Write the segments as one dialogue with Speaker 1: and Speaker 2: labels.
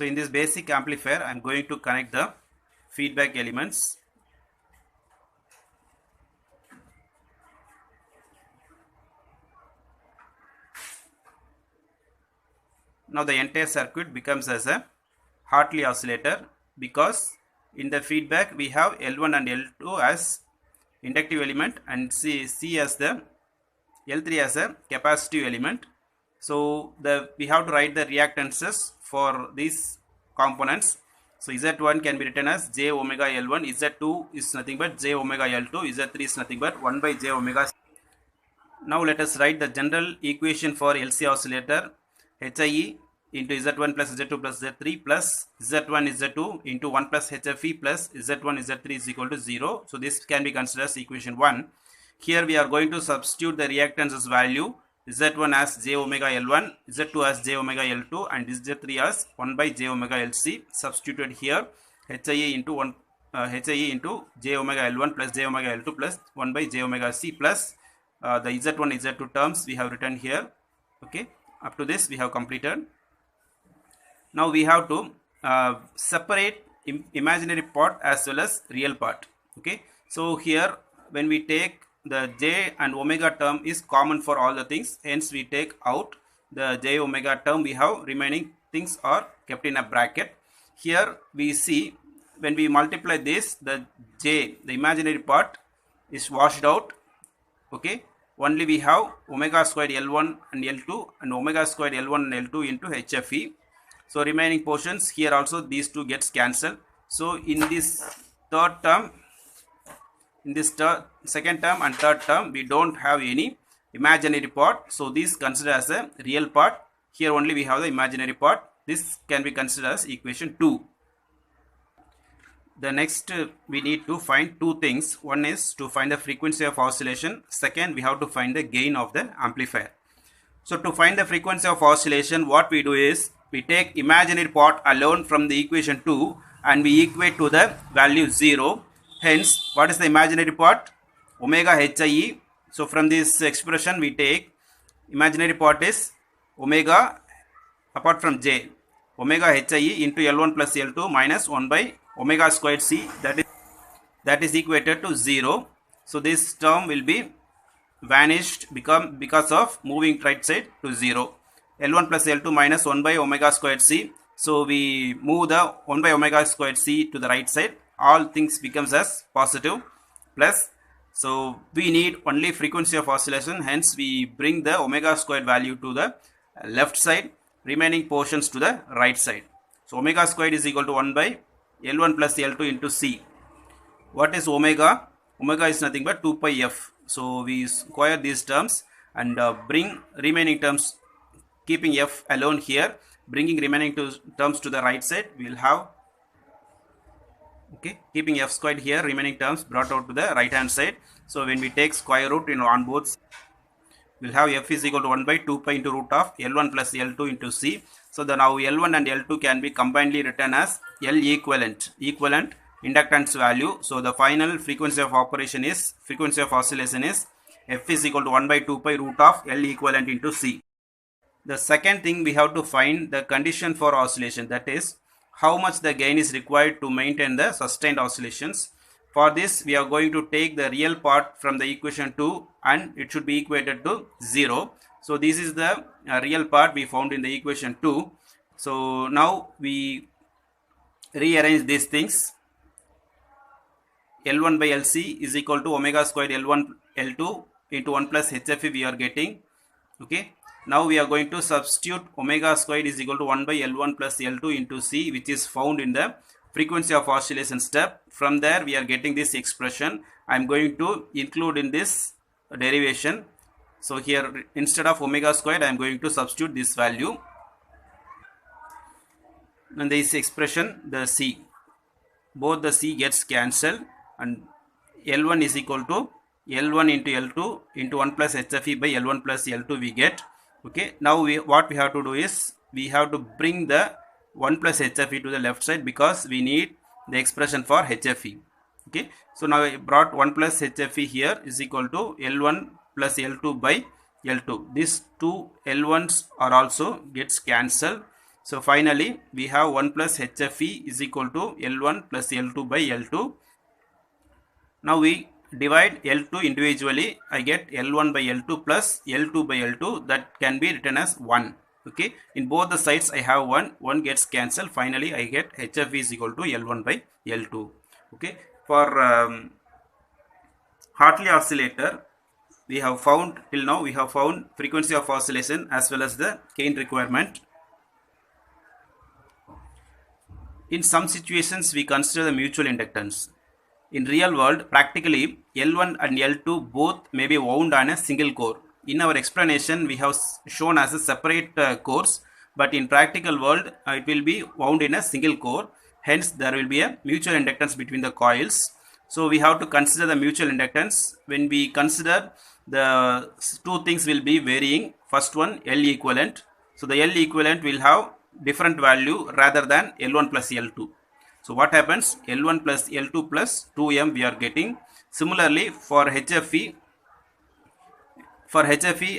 Speaker 1: So in this basic amplifier, I am going to connect the feedback elements. Now the entire circuit becomes as a Hartley oscillator, because in the feedback we have L1 and L2 as inductive element and C as the L3 as a capacitive element. So we have to write the reactances for these components. So Z1 can be written as j omega L1, Z2 is nothing but j omega L2, Z3 is nothing but 1 by j omega. Now let us write the general equation for LC oscillator. HIE into Z1 plus Z2 plus Z3 plus Z1 Z2 into 1 plus HFE plus Z1 Z3 is equal to 0. So this can be considered as equation 1. Here we are going to substitute the reactances value, Z1 as j omega L1, Z2 as j omega L2 and Z3 as 1 by j omega LC. Substituted here HIE into HIE into j omega L1 plus j omega L2 plus 1 by j omega C plus the Z1 Z2 terms we have written here. Okay, up to this we have completed. Now we have to separate imaginary part as well as real part. Okay, so here when we take the j and omega term is common for all the things, hence we take out the j omega term, we have remaining things are kept in a bracket. Here we see when we multiply this, the j, the imaginary part, is washed out. Okay, only we have omega squared L1 and L2 and omega squared L1 and L2 into HFE. So remaining portions here also these two gets cancelled. So in this third term, in this second term and third term, we don't have any imaginary part. So this considered as a real part. Here only we have the imaginary part. This can be considered as equation 2. The next we need to find two things. One is to find the frequency of oscillation. Second, we have to find the gain of the amplifier. So to find the frequency of oscillation, what we do is we take imaginary part alone from the equation 2 and we equate to the value 0. Hence, what is the imaginary part? Omega HIE. So from this expression we take imaginary part is omega apart from j, omega HIE into L1 plus L2 minus 1 by omega squared C, that is equated to 0. So this term will be vanished because of moving right side to 0. L1 plus L2 minus 1 by omega squared C. So we move the 1 by omega squared C to the right side. All things becomes as positive plus. So we need only frequency of oscillation. Hence we bring the omega squared value to the left side, remaining portions to the right side. So omega squared is equal to 1 by L1 plus L2 into C. What is omega? Omega is nothing but 2 pi f. So we square these terms and bring remaining terms, keeping f alone here, bringing remaining terms to the right side. We will have, okay, keeping f squared here, remaining terms brought out to the right hand side. So when we take square root on both, we will have f is equal to 1 by 2 pi into root of L1 plus L2 into C. So the now L1 and L2 can be combinedly written as L equivalent inductance value. So the final frequency of oscillation is f is equal to 1 by 2 pi root of L equivalent into C. The second thing, we have to find the condition for oscillation, that is how much the gain is required to maintain the sustained oscillations. For this we are going to take the real part from the equation 2 and it should be equated to 0. So this is the real part we found in the equation 2. So now we rearrange these things. L1 by LC is equal to omega squared L1 L2 into 1 plus HFE we are getting. Okay. Now we are going to substitute omega squared is equal to 1 by L1 plus L2 into C, which is found in the frequency of oscillation step. From there we are getting this expression. I am going to include in this derivation. So here instead of omega squared I am going to substitute this value. And this expression, the C, both the C gets cancelled and L1 is equal to L1 into L2 into 1 plus HFE by L1 plus L2 we get. Okay, now what we have to do is we have to bring the 1 plus HFE to the left side because we need the expression for HFE. Okay, so now I brought 1 plus HFE here is equal to L1 plus L2 by L2. These two L1s are also gets cancelled. So finally we have 1 plus HFE is equal to L1 plus L2 by L2. Now we divide L2 individually. I get L1 by L2 plus L2 by L2, that can be written as 1. Okay, in both the sides I have 1 gets cancelled. Finally I get HFE is equal to L1 by L2. Okay, for Hartley oscillator, we have found till now, we have found frequency of oscillation as well as the gain requirement. In some situations we consider the mutual inductance. In real world, practically L1 and L2 both may be wound on a single core. In our explanation we have shown as a separate cores, but in practical world it will be wound in a single core. Hence there will be a mutual inductance between the coils. So we have to consider the mutual inductance. When we consider, the two things will be varying. First one, L equivalent. So the L equivalent will have different value rather than L1 plus L2. So what happens? L1 plus L2 plus 2m we are getting. Similarly for HFE,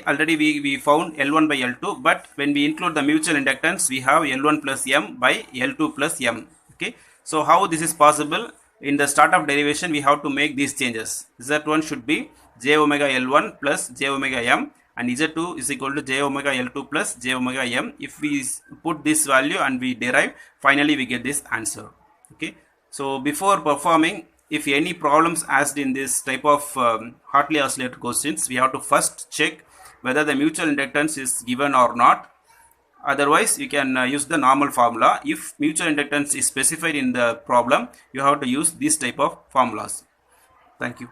Speaker 1: already we found L1 by L2, but when we include the mutual inductance we have L1 plus m by L2 plus m. Okay, so how this is possible? In the start of derivation we have to make these changes. Z1 should be j omega L1 plus j omega m, and Z2 is equal to j omega L2 plus j omega m. If we put this value and we derive, finally we get this answer. Okay, so before performing, if any problems asked in this type of Hartley oscillator questions, we have to first check whether the mutual inductance is given or not. Otherwise you can use the normal formula. If mutual inductance is specified in the problem, you have to use this type of formulas. Thank you.